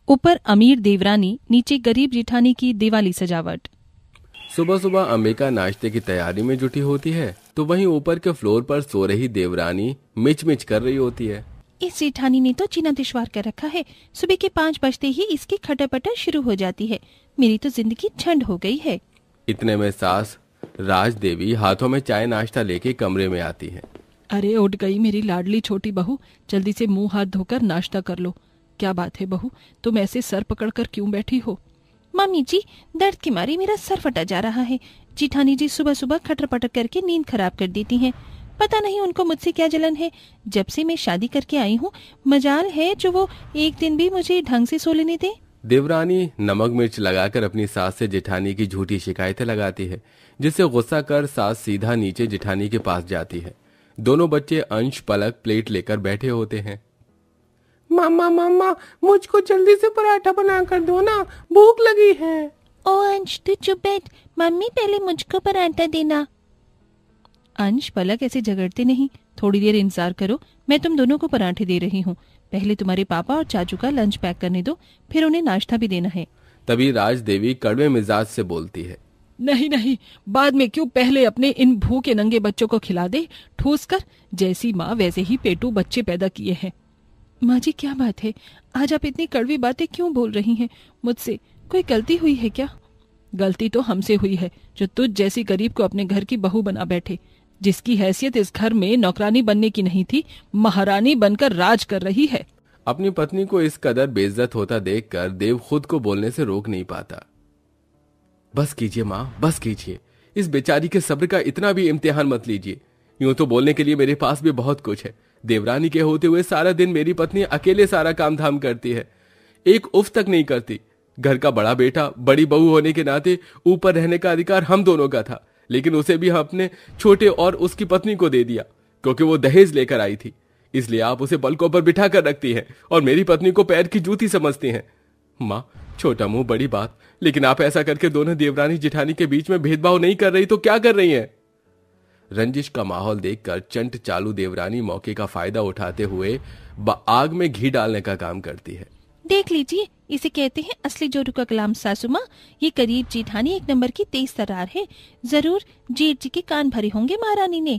ऊपर अमीर देवरानी, नीचे गरीब जेठानी की दिवाली सजावट। सुबह सुबह अंबिका नाश्ते की तैयारी में जुटी होती है तो वहीं ऊपर के फ्लोर पर सो रही देवरानी मिच मिच कर रही होती है। इस जेठानी ने तो जीना दुश्वार कर रखा है। सुबह के 5 बजते ही इसकी खटापटा शुरू हो जाती है। मेरी तो जिंदगी झंड हो गई है। इतने में सास राज देवी हाथों में चाय नाश्ता लेके कमरे में आती है। अरे उठ गई मेरी लाडली छोटी बहू, जल्दी से मुंह हाथ धोकर नाश्ता कर लो। क्या बात है बहू, तुम ऐसे सर पकड़कर क्यों बैठी हो? मम्मी जी, दर्द के मारे मेरा सर फटा जा रहा है। जेठानी जी सुबह सुबह खटर पटर करके नींद खराब कर देती हैं। पता नहीं उनको मुझसे क्या जलन है। जब से मैं शादी करके आई हूँ, मजाल है जो वो एक दिन भी मुझे ढंग से सो लेने दे। देवरानी नमक मिर्च लगाकर अपनी सास से जेठानी की झूठी शिकायतें लगाती है, जिससे गुस्सा कर सास सीधा नीचे जेठानी के पास जाती है। दोनों बच्चे अंश पलक प्लेट लेकर बैठे होते हैं। मामा मामा, मुझको जल्दी से पराठा बना कर दो ना, भूख लगी है। ओ अंश, तू चुप बैठ। मम्मी पहले मुझको पराठा देना। अंश पलक ऐसे झगड़ते नहीं, थोड़ी देर इंतजार करो, मैं तुम दोनों को पराठे दे रही हूँ। पहले तुम्हारे पापा और चाचू का लंच पैक करने दो, फिर उन्हें नाश्ता भी देना है। तभी राज देवी कड़वे मिजाज से बोलती है। नहीं नहीं, बाद में क्यों, पहले अपने इन भूखे नंगे बच्चों को खिला दे ठूस कर। जैसी माँ वैसे ही पेटू बच्चे पैदा किए हैं। माँ जी क्या बात है, आज आप इतनी कड़वी बातें क्यों बोल रही हैं? मुझसे कोई गलती हुई है क्या? गलती तो हमसे हुई है, जो तुझ जैसी गरीब को अपने घर की बहू बना बैठे। जिसकी हैसियत इस घर में नौकरानी बनने की नहीं थी, महारानी बनकर राज कर रही है। अपनी पत्नी को इस कदर बेइज्जत होता देखकर देव खुद को बोलने से रोक नहीं पाता। बस कीजिए माँ, बस कीजिए। इस बेचारी के सब्र का इतना भी इम्तिहान मत लीजिए। यूं तो बोलने के लिए मेरे पास भी बहुत कुछ है। देवरानी के होते हुए सारा दिन मेरी पत्नी अकेले सारा काम धाम करती है, एक उफ तक नहीं करती। घर का बड़ा बेटा, बड़ी बहू होने के नाते ऊपर रहने का अधिकार हम दोनों का था, लेकिन उसे भी हम अपने छोटे और उसकी पत्नी को दे दिया, क्योंकि वो दहेज लेकर आई थी। इसलिए आप उसे पलकों पर बिठा कर रखती हैं और मेरी पत्नी को पैर की जूती समझती हैं। माँ, छोटा मुंह बड़ी बात, लेकिन आप ऐसा करके दोनों देवरानी जेठानी के बीच में भेदभाव नहीं कर रही तो क्या कर रही हैं? रंजिश का माहौल देखकर चंट चालू देवरानी मौके का फायदा उठाते हुए आग में घी डालने का काम करती है। देख लीजिए, इसे कहते हैं असली जोरू का कलाम सासू माँ। ये करीब जेठानी एक नंबर की तेज तर्रार है। जरूर जेठ जी के कान भरे होंगे महारानी ने।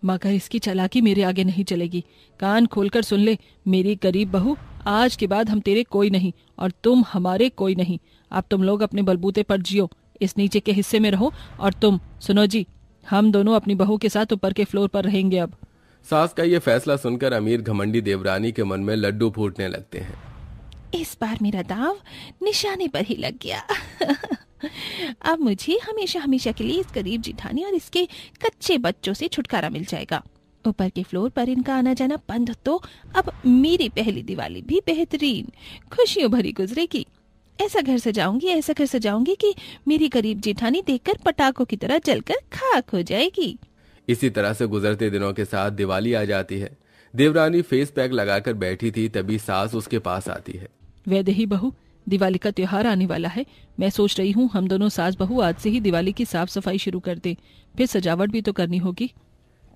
मगर इसकी चालाकी मेरे आगे नहीं चलेगी। कान खोलकर सुन ले मेरी गरीब बहू, आज के बाद हम तेरे कोई नहीं और तुम हमारे कोई नहीं। अब तुम लोग अपने बलबूते पर जियो, इस नीचे के हिस्से में रहो। और तुम सुनो जी, हम दोनों अपनी बहू के साथ ऊपर के फ्लोर पर रहेंगे। अब सास का ये फैसला सुनकर अमीर घमंडी देवरानी के मन में लड्डू फूटने लगते हैं। इस बार मेरा दाव निशाने पर ही लग गया। अब मुझे हमेशा हमेशा के लिए इस गरीब जेठानी और इसके कच्चे बच्चों से छुटकारा मिल जाएगा। ऊपर के फ्लोर पर इनका आना जाना बंद, तो अब मेरी पहली दिवाली भी बेहतरीन खुशियों भरी गुजरेगी। ऐसा घर सजाऊंगी कि मेरी गरीब जेठानी देखकर पटाखों की तरह जलकर खाक हो जाएगी। इसी तरह से गुजरते दिनों के साथ दिवाली आ जाती है। देवरानी फेस पैक लगाकर बैठी थी, तभी सास उसके पास आती है। वैदेही बहू, दिवाली का त्योहार आने वाला है। मैं सोच रही हूँ हम दोनों सास बहू आज से ही दिवाली की साफ सफाई शुरू कर दें, फिर सजावट भी तो करनी होगी।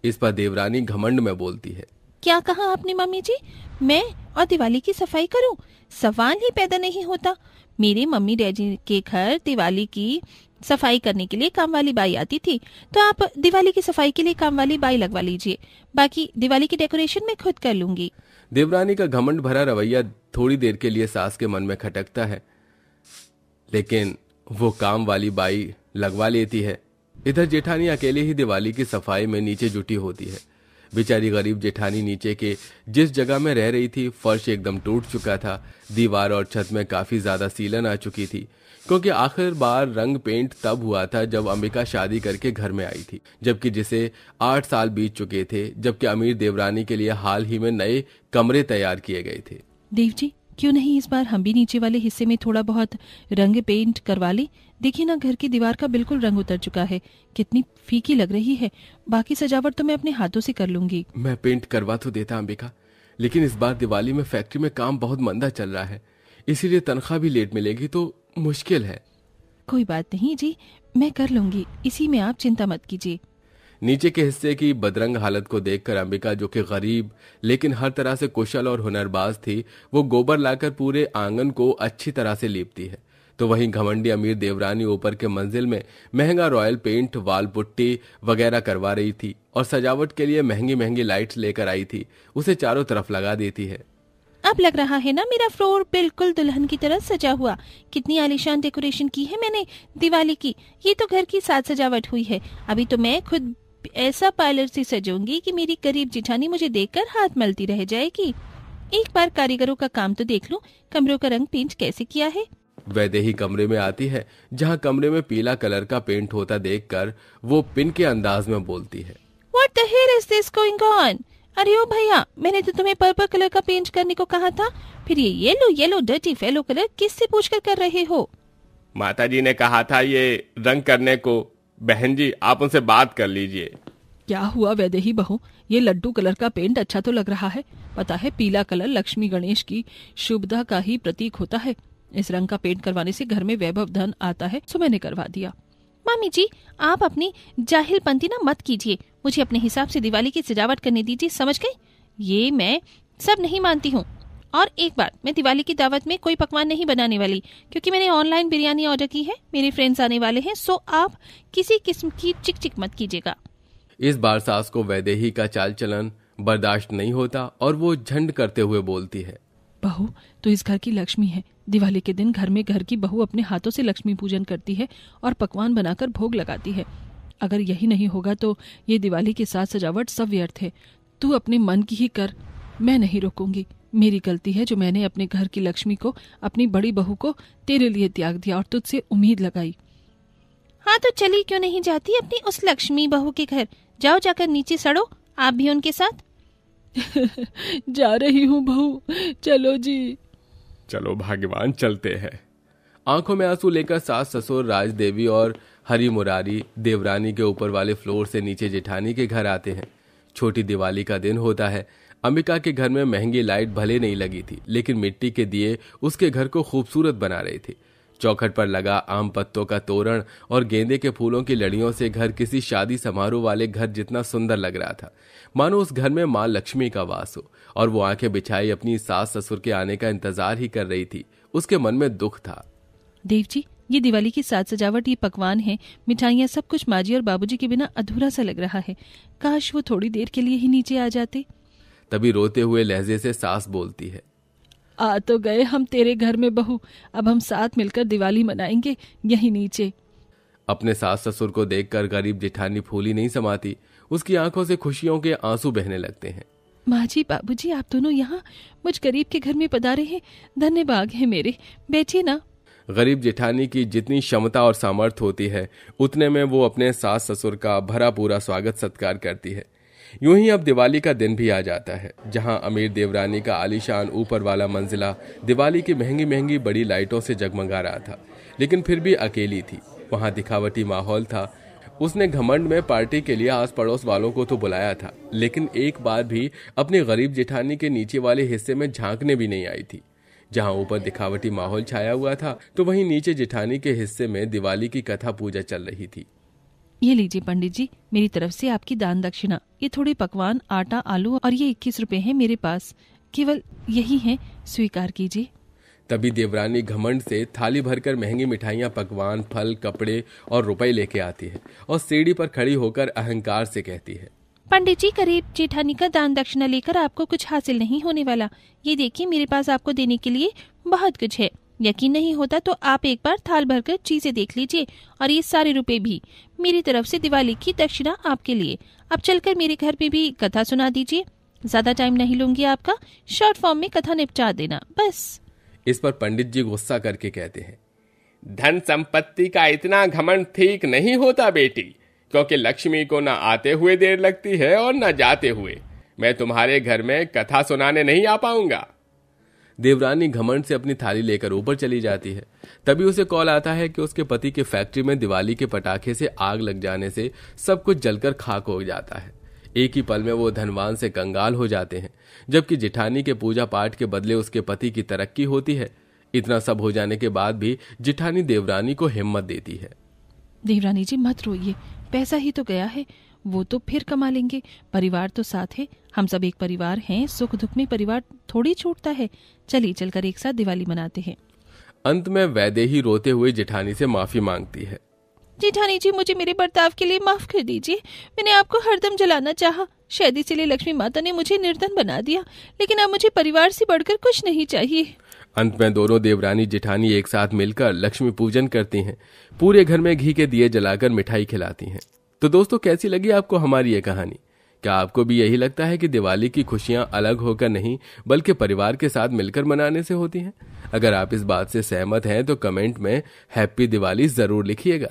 इस पर देवरानी घमंड में बोलती है। क्या कहा आपने मम्मी जी? मैं और दिवाली की सफाई करूं? सवाल ही पैदा नहीं होता। मेरे मम्मी डैडी के घर दिवाली की सफाई करने के लिए काम वाली बाई आती थी, तो आप दिवाली की सफाई के लिए काम वाली बाई लगवा लीजिए। बाकी दिवाली की डेकोरेशन मैं खुद कर लूंगी। देवरानी का घमंड भरा रवैया थोड़ी देर के लिए सास के मन में खटकता है, लेकिन वो काम वाली बाई लगवा लेती है। इधर जेठानी अकेले ही दिवाली की सफाई में नीचे जुटी होती है। बेचारी गरीब जेठानी नीचे के जिस जगह में रह रही थी, फर्श एकदम टूट चुका था। दीवार और छत में काफी ज्यादा सीलन आ चुकी थी, क्योंकि आखिर बार रंग पेंट तब हुआ था जब अंबिका शादी करके घर में आई थी, जबकि जिसे 8 साल बीत चुके थे, जबकि अमीर देवरानी के लिए हाल ही में नए कमरे तैयार किए गए थे। देव जी, क्यों नहीं इस बार हम भी नीचे वाले हिस्से में थोड़ा बहुत रंग पेंट करवा ले? देखिए ना, घर की दीवार का बिल्कुल रंग उतर चुका है, कितनी फीकी लग रही है। बाकी सजावट तो मैं अपने हाथों से कर लूंगी। मैं पेंट करवा तो देता अंबिका, लेकिन इस बार दिवाली में फैक्ट्री में काम बहुत मंदा चल रहा है, इसीलिए तनख्वाह भी लेट मिलेगी तो मुश्किल है। कोई बात नहीं जी, मैं कर लूंगी, इसी में आप चिंता मत कीजिए। नीचे के हिस्से की बदरंग हालत को देखकर अंबिका, जो कि गरीब लेकिन हर तरह से कुशल और हुनरबाज थी, वो गोबर लाकर पूरे आंगन को अच्छी तरह से लीपती है। तो वहीं घमंडी अमीर देवरानी ऊपर के मंजिल में महंगा रॉयल पेंट, वाल पुट्टी वगैरह करवा रही थी और सजावट के लिए महंगी महंगी लाइट्स लेकर आई थी, उसे चारों तरफ लगा देती है। अब लग रहा है ना मेरा फ्लोर बिल्कुल दुल्हन की तरह सजा हुआ। कितनी आलीशान डेकोरेशन की है मैंने दिवाली की। ये तो घर की साज सजावट हुई है। अभी तो मैं खुद ऐसा पार्लर से सजूंगी कि मेरी गरीब जिठानी मुझे देखकर हाथ मलती रह जाएगी। एक बार कारीगरों का काम तो देख लूं, कमरों का रंग पेंट कैसे किया है। वैदेही कमरे में आती है, जहां कमरे में पीला कलर का पेंट होता देखकर वो पिन के अंदाज में बोलती है, What the hell is this going on? अरे ओ भैया, मैंने तो तुम्हें पर्पल कलर का पेंट करने को कहा था, फिर ये yellow yellow dirty fellow colour किससे पूछकर कर रहे हो? माताजी ने कहा था ये रंग करने को। बहन जी, आप उनसे बात कर लीजिए। क्या हुआ वैदेही बहू, ये लड्डू कलर का पेंट अच्छा तो लग रहा है। पता है पीला कलर लक्ष्मी गणेश की शुभदा का ही प्रतीक होता है। इस रंग का पेंट करवाने से घर में वैभव धन आता है, सो मैंने करवा दिया। मामी जी, आप अपनी जाहिलपंती ना मत कीजिए। मुझे अपने हिसाब से दिवाली की सजावट करने दीजिए, समझ गई? ये मैं सब नहीं मानती हूँ। और एक बात, मैं दिवाली की दावत में कोई पकवान नहीं बनाने वाली, क्योंकि मैंने ऑनलाइन बिरयानी ऑर्डर की है। मेरे फ्रेंड्स आने वाले हैं, सो आप किसी किस्म की चिक चिक मत कीजिएगा। इस बार सास को वैदेही का चाल चलन बर्दाश्त नहीं होता और वो झंड करते हुए बोलती है, बहू तो इस घर की लक्ष्मी है। दिवाली के दिन घर में घर की बहू अपने हाथों से लक्ष्मी पूजन करती है और पकवान बनाकर भोग लगाती है। अगर यही नहीं होगा तो ये दिवाली की साज सजावट सब व्यर्थ है। तू अपने मन की ही कर, मैं नहीं रोकूंगी। मेरी गलती है जो मैंने अपने घर की लक्ष्मी को, अपनी बड़ी बहू को तेरे लिए त्याग दिया और तुझसे उम्मीद लगाई। हाँ तो चली क्यों नहीं जाती अपनी उस लक्ष्मी बहू के घर? जाओ, जाकर नीचे सड़ो, आप भी उनके साथ। जा रही हूँ बहू, चलो जी। चलो भाग्यवान, चलते हैं। आंखों में आंसू लेकर सास ससुर राजदेवी और हरी मुरारी देवरानी के ऊपर वाले फ्लोर से नीचे जेठानी के घर आते हैं। छोटी दिवाली का दिन होता है। अंबिका के घर में महंगी लाइट भले नहीं लगी थी, लेकिन मिट्टी के दिए उसके घर को खूबसूरत बना रही थी। चौखट पर लगा आम पत्तों का तोरण और गेंदे के फूलों की लड़ियों से घर किसी शादी समारोह वाले घर जितना सुंदर लग रहा था, मानो उस घर में मां लक्ष्मी का वास हो। और वो आंखें बिछाई अपनी सास ससुर के आने का इंतजार ही कर रही थी। उसके मन में दुख था। देव जी, ये दिवाली की साज सजावट, ये पकवान है, मिठाइयाँ, सब कुछ माजी और बाबूजी के बिना अधूरा सा लग रहा है। काश वो थोड़ी देर के लिए ही नीचे आ जाते। तभी रोते हुए लहजे से सास बोलती है, आ तो गए हम तेरे घर में बहू, अब हम साथ मिलकर दिवाली मनाएंगे यही नीचे। अपने सास ससुर को देखकर गरीब जेठानी फूली नहीं समाती। उसकी आंखों से खुशियों के आंसू बहने लगते हैं। माँ जी, बाबूजी, आप दोनों यहाँ मुझ गरीब के घर में पधारे हैं। धन्य भाग है मेरे, बैठिए ना। गरीब जेठानी की जितनी क्षमता और सामर्थ्य होती है, उतने में वो अपने सास ससुर का भरा पूरा स्वागत सत्कार करती है। यूं ही अब दिवाली का दिन भी आ जाता है, जहां अमीर देवरानी का आलीशान ऊपर वाला मंजिला दिवाली की महंगी महंगी बड़ी लाइटों से जगमगा रहा था, लेकिन फिर भी अकेली थी। वहां दिखावटी माहौल था। उसने घमंड में पार्टी के लिए आस पड़ोस वालों को तो बुलाया था, लेकिन एक बार भी अपनी गरीब जेठानी के नीचे वाले हिस्से में झांकने भी नहीं आई थी। जहां ऊपर दिखावटी माहौल छाया हुआ था, तो वहीं नीचे जेठानी के हिस्से में दिवाली की कथा पूजा चल रही थी। ये लीजिए पंडित जी, मेरी तरफ से आपकी दान दक्षिणा। ये थोड़े पकवान, आटा, आलू और ये 21 रुपए हैं मेरे पास, केवल यही हैं, स्वीकार कीजिए। तभी देवरानी घमंड से थाली भरकर महंगी मिठाइयाँ, पकवान, फल, कपड़े और रुपए लेके आती है और सीढ़ी पर खड़ी होकर अहंकार से कहती है, पंडित जी, गरीब जेठानी का दान दक्षिणा लेकर आपको कुछ हासिल नहीं होने वाला। ये देखिए, मेरे पास आपको देने के लिए बहुत कुछ है। यकीन नहीं होता तो आप एक बार थाल भरकर चीजें देख लीजिए, और ये सारे रुपए भी मेरी तरफ से दिवाली की दक्षिणा आपके लिए। अब चलकर मेरे घर पे भी कथा सुना दीजिए। ज्यादा टाइम नहीं लूंगी आपका, शॉर्ट फॉर्म में कथा निपटा देना बस। इस पर पंडित जी गुस्सा करके कहते हैं, धन संपत्ति का इतना घमंड ठीक नहीं होता बेटी, क्योंकि लक्ष्मी को न आते हुए देर लगती है और न जाते हुए। मैं तुम्हारे घर में कथा सुनाने नहीं आ पाऊंगा। देवरानी घमंड से अपनी थाली लेकर ऊपर चली जाती है। तभी उसे कॉल आता है कि उसके पति के फैक्ट्री में दिवाली के पटाखे से आग लग जाने से सब कुछ जलकर खाक हो जाता है। एक ही पल में वो धनवान से कंगाल हो जाते हैं, जबकि जेठानी के पूजा पाठ के बदले उसके पति की तरक्की होती है। इतना सब हो जाने के बाद भी जेठानी देवरानी को हिम्मत देती है। देवरानी जी, मत रोइए, पैसा ही तो गया है, वो तो फिर कमा लेंगे। परिवार तो साथ है, हम सब एक परिवार हैं, सुख दुख में परिवार थोड़ी छूटता है। चलिए चलकर एक साथ दिवाली मनाते हैं। अंत में वैदेही रोते हुए जेठानी से माफी मांगती है। जेठानी जी, मुझे मेरे बर्ताव के लिए माफ कर दीजिए। मैंने आपको हरदम जलाना चाहा, शायद इसीलिए लक्ष्मी माता ने मुझे निर्धन बना दिया, लेकिन अब मुझे परिवार से बढ़कर कुछ नहीं चाहिए। अंत में दोनों देवरानी जेठानी एक साथ मिलकर लक्ष्मी पूजन करती हैं। पूरे घर में घी के दिए जलाकर मिठाई खिलाती हैं। तो दोस्तों, कैसी लगी आपको हमारी ये कहानी? क्या आपको भी यही लगता है कि दिवाली की खुशियां अलग होकर नहीं बल्कि परिवार के साथ मिलकर मनाने से होती हैं? अगर आप इस बात से सहमत हैं तो कमेंट में हैप्पी दिवाली जरूर लिखिएगा।